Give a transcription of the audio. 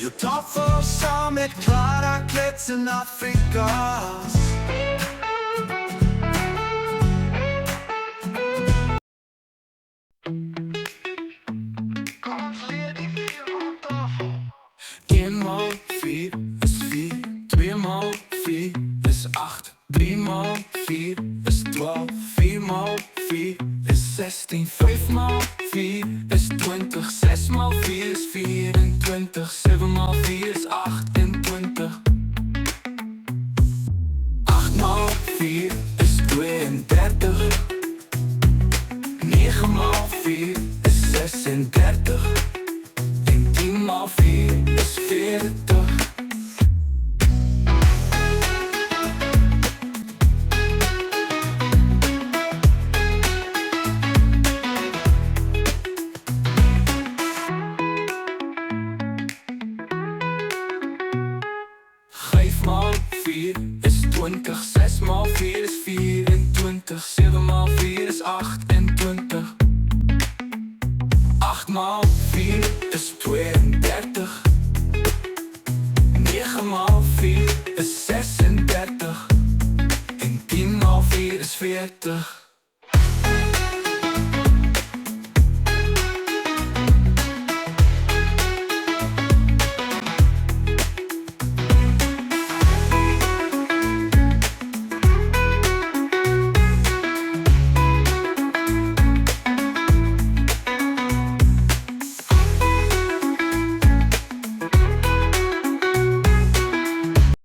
De tafel samen met Clara kletsen Afrikaans. Eén maal 4 is 4, 2 maal 4 is 8, 3 maal 4 is 12, 4 maal 4 is 16, 5 maal 4 is 20, 6 maal 4 is 24, 7 maal 4 is 28, 8 maal 4 is 32, 9 maal 4 is 36, en 10 maal 4 is 40. 5 maal 4 is 20, 6 maal 4 is 24, 7 maal 4 is 28, 8 maal 4 is 32, 9 maal 4 is 36, en 10 maal 4 is 40.